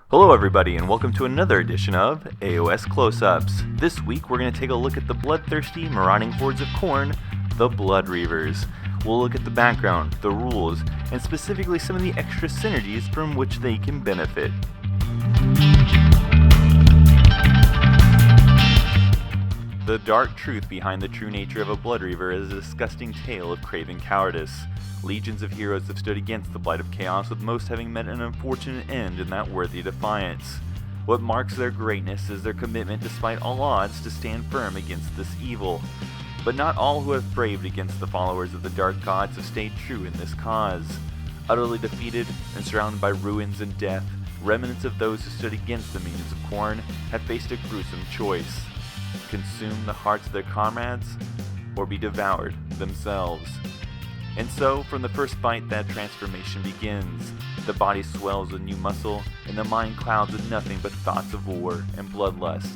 Hello everybody and welcome to another edition of AoS Close Ups. This week we're going to take a look at the bloodthirsty marauding hordes of Khorne, the Bloodreavers. We'll look at the background, the rules, and specifically some of the extra synergies from which they can benefit. The dark truth behind the true nature of a Bloodreaver is a disgusting tale of craven cowardice. Legions of heroes have stood against the blight of chaos, with most having met an unfortunate end in that worthy defiance. What marks their greatness is their commitment despite all odds to stand firm against this evil. But not all who have braved against the followers of the dark gods have stayed true in this cause. Utterly defeated and surrounded by ruins and death, remnants of those who stood against the minions of Khorne have faced a gruesome choice: consume the hearts of their comrades, or be devoured themselves. And so, from the first fight, that transformation begins. The body swells with new muscle, and the mind clouds with nothing but thoughts of war and bloodlust.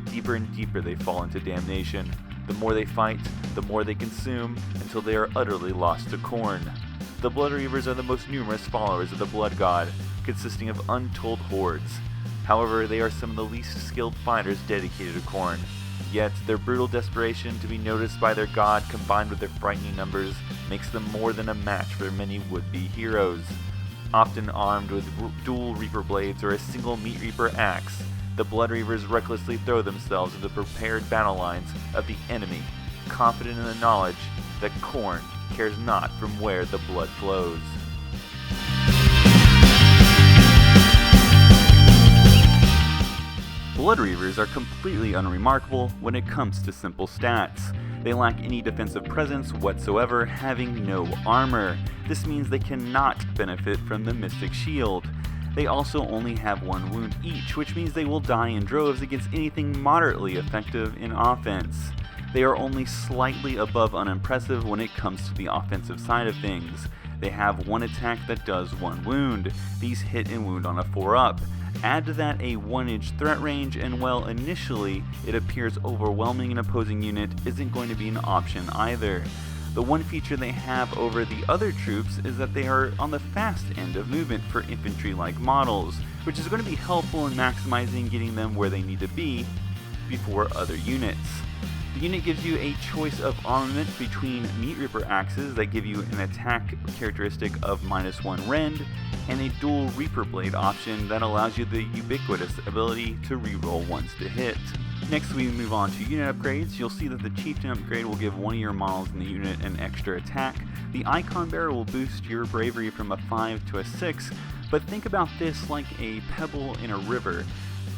Deeper and deeper they fall into damnation. The more they fight, the more they consume, until they are utterly lost to Khorne. The Bloodreavers are the most numerous followers of the Blood God, consisting of untold hordes. However, they are some of the least skilled fighters dedicated to Khorne. Yet, their brutal desperation to be noticed by their god, combined with their frightening numbers, makes them more than a match for many would-be heroes. Often armed with dual Reaper blades or a single Meat Reaper axe, the Bloodreavers recklessly throw themselves into the prepared battle lines of the enemy, confident in the knowledge that Khorne cares not from where the blood flows. Bloodreavers are completely unremarkable when it comes to simple stats. They lack any defensive presence whatsoever, having no armor. This means they cannot benefit from the Mystic Shield. They also only have one wound each, which means they will die in droves against anything moderately effective in offense. They are only slightly above unimpressive when it comes to the offensive side of things. They have one attack that does one wound. These hit and wound on a 4-up. Add to that a 1-inch threat range, and while initially it appears overwhelming an opposing unit, isn't going to be an option either. The one feature they have over the other troops is that they are on the fast end of movement for infantry-like models, which is going to be helpful in maximizing getting them where they need to be before other units. The unit gives you a choice of armament between Meat Reaper axes that give you an attack characteristic of -1 rend, and a dual Reaper blade option that allows you the ubiquitous ability to reroll once to hit. Next we move on to unit upgrades. You'll see that the Chieftain upgrade will give one of your models in the unit an extra attack. The Icon Bearer will boost your bravery from a 5 to a 6, but think about this like a pebble in a river.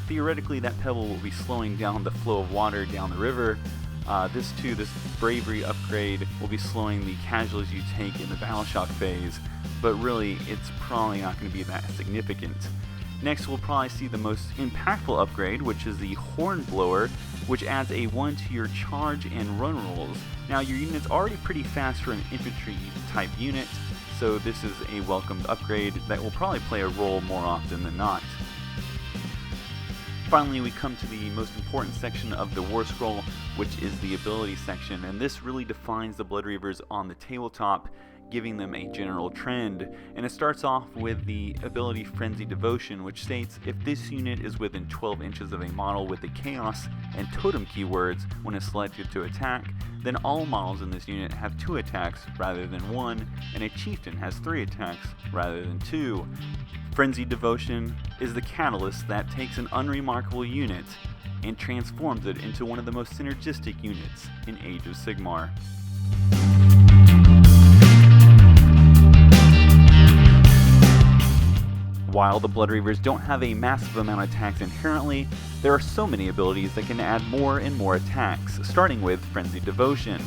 Theoretically, that pebble will be slowing down the flow of water down the river. This bravery upgrade will be slowing the casualties you take in the battle shock phase, but really it's probably not going to be that significant. Next, we'll probably see the most impactful upgrade, which is the Hornblower, which adds a 1 to your charge and run rolls. Now, your unit's already pretty fast for an infantry type unit, so this is a welcomed upgrade that will probably play a role more often than not. Finally, we come to the most important section of the War Scroll, which is the ability section, and this really defines the Bloodreavers on the tabletop, giving them a general trend. And it starts off with the ability Frenzied Devotion, which states if this unit is within 12 inches of a model with the Chaos and Totem keywords when it's selected to attack, then all models in this unit have 2 attacks rather than 1, and a Chieftain has 3 attacks rather than 2. Frenzied Devotion is the catalyst that takes an unremarkable unit and transforms it into one of the most synergistic units in Age of Sigmar. While the Bloodreavers don't have a massive amount of attacks inherently, there are so many abilities that can add more and more attacks, starting with Frenzied Devotion.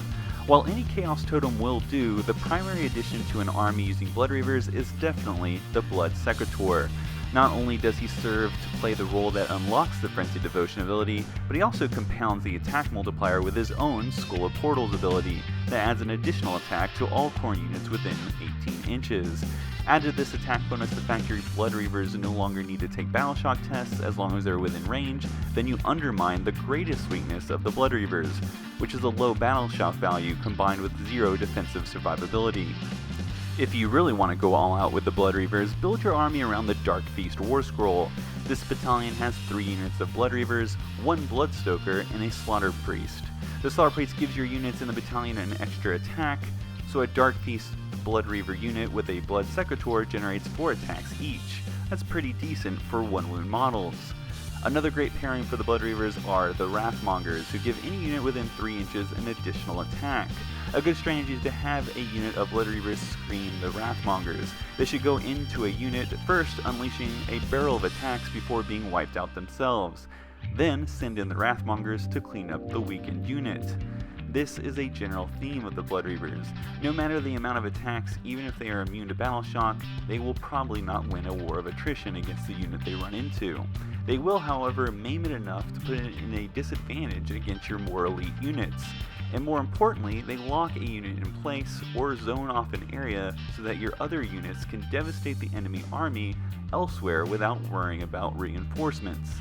While any Chaos Totem will do, the primary addition to an army using Bloodreavers is definitely the Blood Secator. Not only does he serve to play the role that unlocks the Frenzied Devotion ability, but he also compounds the attack multiplier with his own Skull of Portals ability that adds an additional attack to all Khorne units within 18 inches. Add to this attack bonus the fact your Bloodreavers no longer need to take battle shock tests as long as they're within range, then you undermine the greatest weakness of the Bloodreavers, which is a low battle shock value combined with 0 defensive survivability. If you really want to go all out with the Bloodreavers, build your army around the Dark Feast War Scroll. This battalion has 3 units of Bloodreavers, 1 Bloodstoker, and a Slaughter Priest. The Slaughter Priest gives your units in the battalion an extra attack, so a Dark Beast Bloodreaver unit with a Blood Secator generates 4 attacks each. That's pretty decent for 1 wound models. Another great pairing for the Bloodreavers are the Wrathmongers, who give any unit within 3 inches an additional attack. A good strategy is to have a unit of Bloodreavers screen the Wrathmongers. They should go into a unit first, unleashing a barrel of attacks before being wiped out themselves. Then send in the Wrathmongers to clean up the weakened unit. This is a general theme of the Bloodreavers. No matter the amount of attacks, even if they are immune to battle shock, they will probably not win a war of attrition against the unit they run into. They will, however, maim it enough to put it in a disadvantage against your more elite units. And more importantly, they lock a unit in place or zone off an area so that your other units can devastate the enemy army elsewhere without worrying about reinforcements.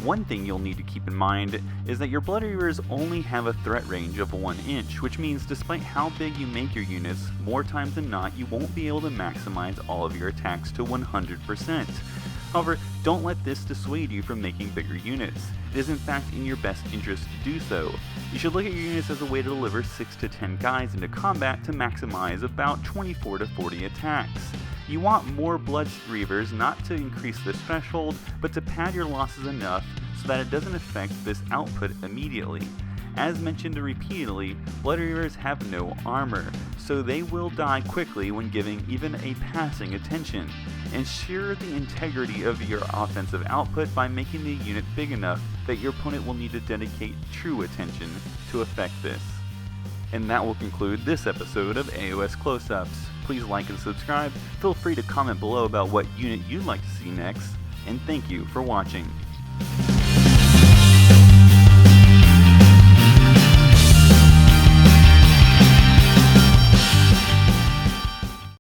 One thing you'll need to keep in mind is that your Bloodreavers only have a threat range of 1 inch, which means despite how big you make your units, more times than not you won't be able to maximize all of your attacks to 100%. However, don't let this dissuade you from making bigger units. It is in fact in your best interest to do so. You should look at your units as a way to deliver 6 to 10 guys into combat to maximize about 24 to 40 attacks. You want more Bloodreavers not to increase this threshold, but to pad your losses enough so that it doesn't affect this output immediately. As mentioned repeatedly, Bloodreavers have no armor, so they will die quickly when giving even a passing attention. Ensure the integrity of your offensive output by making the unit big enough that your opponent will need to dedicate true attention to affect this. And that will conclude this episode of AoS Close Ups. Please like and subscribe, feel free to comment below about what unit you'd like to see next, and thank you for watching.